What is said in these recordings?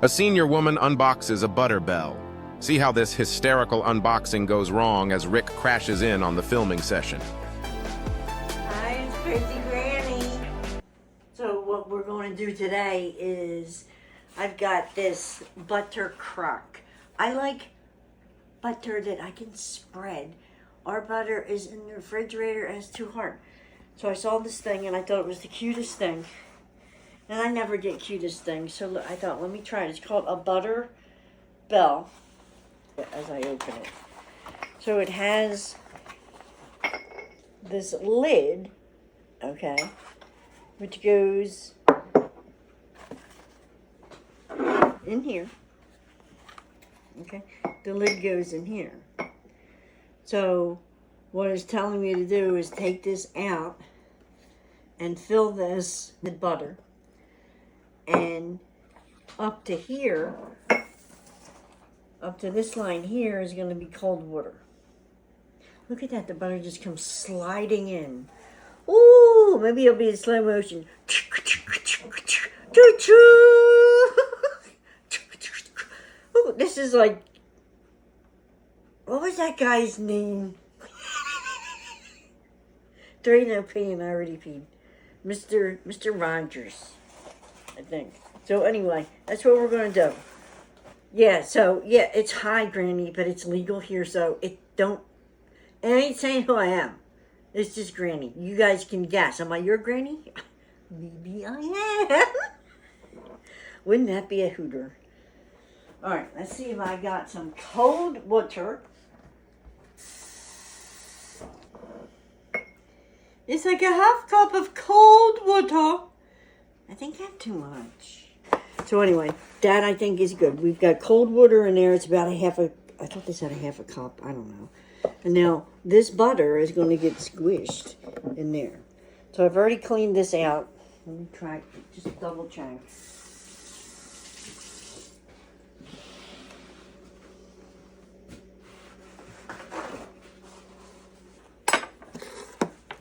A senior woman unboxes a butter bell. See how this hysterical unboxing goes wrong as Rick crashes in on the filming session. Hi, it's Crazy Granny. So what we're going to do today is I've got this butter crock. I like butter that I can spread. Our butter is in the refrigerator and it's too hard. So I saw this thing and I thought it was the cutest thing. And I never get cutest things, so I thought, let me try it. It's called a butter bell as I open it. So it has this lid, okay, which goes in here. Okay, the lid goes in here. So what it's telling me to do is take this out and fill this with butter. And up to here, up to this line here is going to be cold water. Look at that, the butter just comes sliding in. Ooh, maybe it'll be in slow motion. Ooh, this is like, what was that guy's name? There ain't no peeing, I already peed. Mr. Rogers, I think. So anyway, that's what we're going to do. Yeah, so, yeah, it's high, Granny, but it's legal here, so it ain't saying who I am. It's just Granny. You guys can guess. Am I your Granny? Maybe I am. Wouldn't that be a hooter? All right, let's see if I got some cold water. It's like a half cup of cold water. I think I have too much. So anyway, that I think is good. We've got cold water in there. It's about I thought this had a half a cup. I don't know. And now this butter is going to get squished in there. So I've already cleaned this out. Let me try, just double check.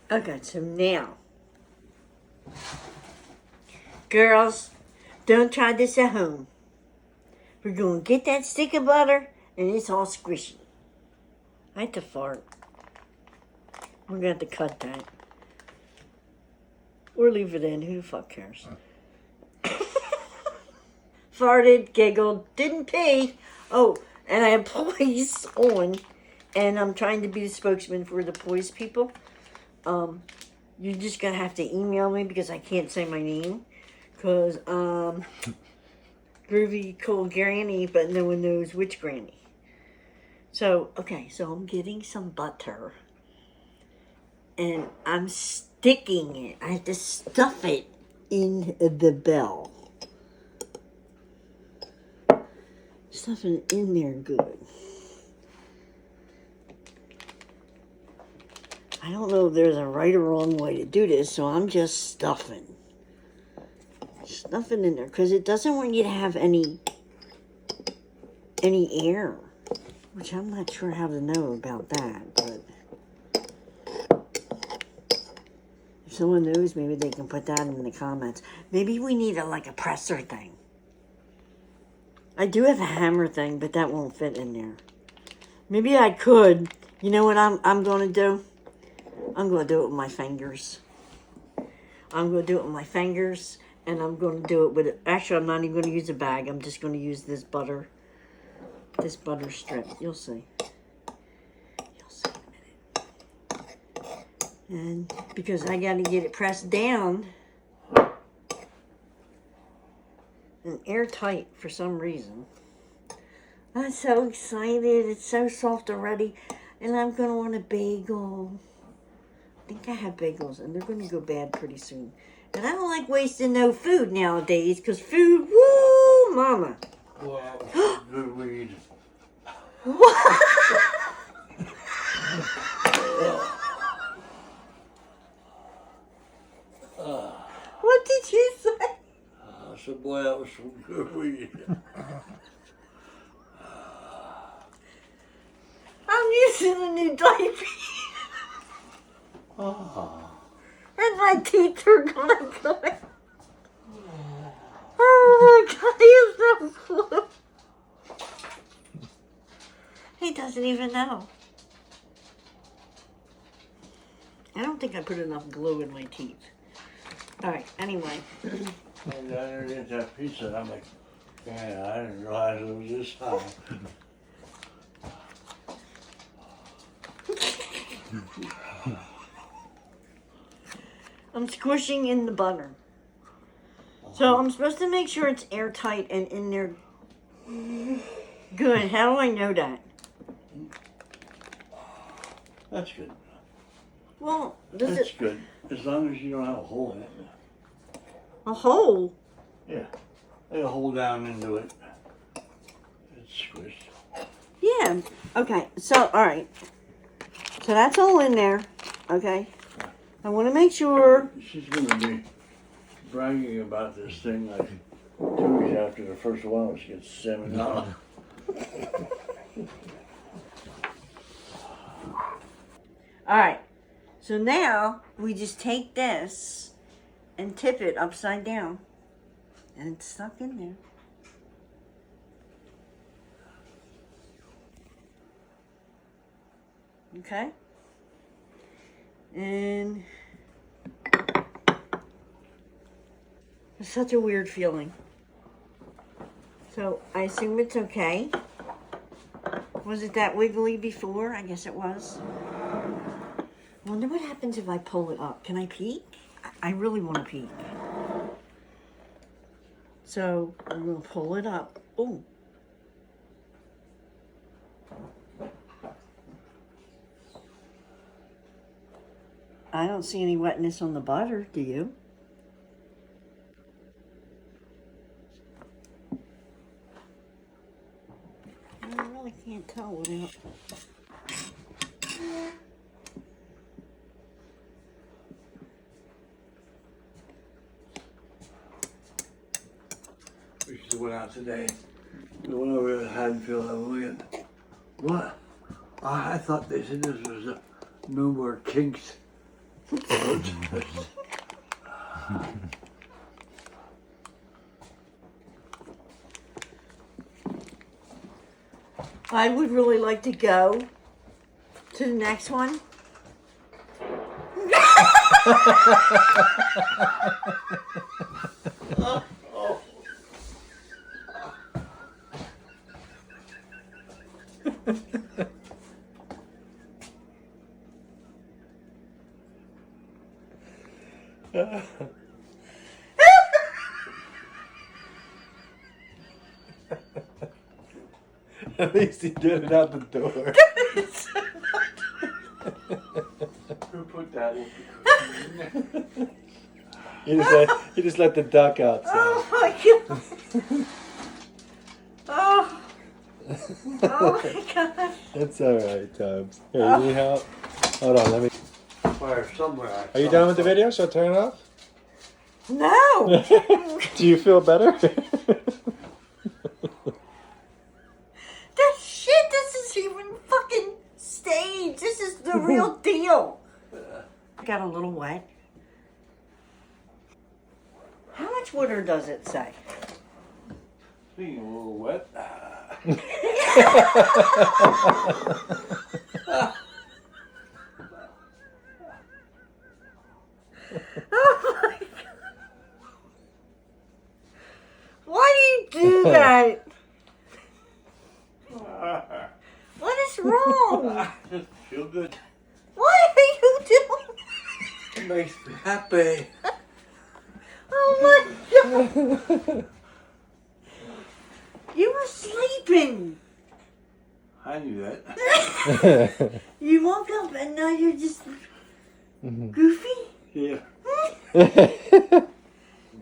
Okay, so now, girls, don't try this at home. We're going to get that stick of butter, and it's all squishy. I had to fart. We're going to have to cut that. Or leave it in. Who the fuck cares? Farted, giggled, didn't pee. Oh, and I have police on, and I'm trying to be the spokesman for the police people. You're just going to have to email me because I can't say my name. Because, Groovy Cool Granny, but no one knows which Granny. So, okay, so I'm getting some butter. And I'm sticking it. I have to stuff it in the bell. Stuffing it in there good. I don't know if there's a right or wrong way to do this, so I'm just stuffing. Stuff it in there, because it doesn't want you to have any air, which I'm not sure how to know about that, but if someone knows, maybe they can put that in the comments. Maybe we need a presser thing. I do have a hammer thing, but that won't fit in there. Maybe I could. You know what I'm going to do? I'm going to do it with my fingers. I'm going to do it with my fingers. And I'm going to do it with, actually, I'm not even going to use a bag. I'm just going to use this butter strip. You'll see. You'll see in a minute. And because I got to get it pressed down and airtight for some reason. I'm so excited. It's so soft already. And I'm going to want a bagel. I think I have bagels, and they're going to go bad pretty soon. And I don't like wasting no food nowadays, because food, woo, mama. Wow, good weed. What? What did you say? I said, boy, that was some good weed. I'm using a new diaper. Oh. And my teeth are gonna go. Oh my God, you're so doesn't even know. I don't think I put enough glue in my teeth. All right, anyway. And I underneath that pizza, I'm like, man, I didn't realize it was this high. I'm squishing in the butter. So I'm supposed to make sure it's airtight and in there. Good. How do I know that? That's good. Well, does That's it good. As long as you don't have a hole in it. a hole? Yeah. Like a hole down into it. It's squished. Yeah. Okay. So all right. So that's all in there. Okay. I want to make sure. She's gonna be bragging about this thing like 2 weeks after the first one. She gets $7. All right. So now we just take this and tip it upside down, and it's stuck in there. Okay. And it's such a weird feeling. So I assume it's okay. Was it that wiggly before? I guess it was. I wonder what happens if I pull it up. Can I peek? I really want to peek. So I'm going to pull it up. Oh. I don't see any wetness on the butter, do you? I really can't tell without. We just went out today. We went over to Haddonfield and we went, what? I thought they said this was a no more kinks. I would really like to go to the next one. At least he did it out the door. Who put that in? He just let the duck outside. Oh my god. Oh. Oh my gosh. It's alright, Tubbs. Here, you need help? Hold on, let me. Fire somewhere. Are you done with the video? Shall I turn it off? No. Do you feel better? That shit, this is even fucking stage. This is the real deal. Got a little wet. How much water does it say? Being a little wet. Oh my god. Why do you do that? What is wrong? Just feel good. What are you doing? It makes me happy. Oh my god. You were sleeping. I knew that. You woke up and now you're just goofy? Yeah.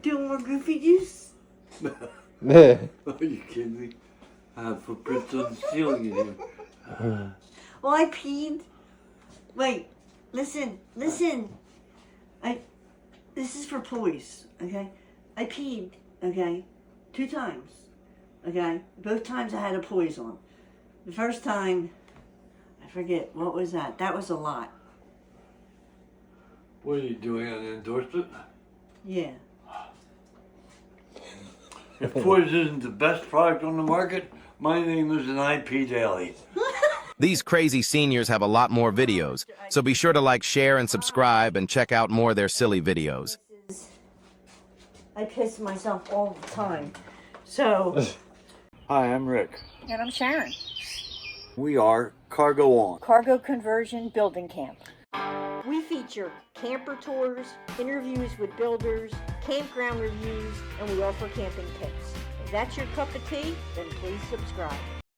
Doing more goofy juice? Are you kidding me? I have footprints on the ceiling in here. Well, I peed. Wait, listen. This is for police, okay? I peed, okay? 2 times, okay? Both times I had a poise on. The first time, I forget, what was that? That was a lot. What are you doing on the endorsement? Yeah. If Poise isn't the best product on the market, my name is an IP Daily. These crazy seniors have a lot more videos, so be sure to like, share, and subscribe, and check out more of their silly videos. I piss myself all the time. So, Hi, I'm Rick. And I'm Sharon. We are Cargo On. Cargo Conversion Building Camp. we feature camper tours, interviews with builders, campground reviews, and we offer camping tips. If that's your cup of tea, then please subscribe.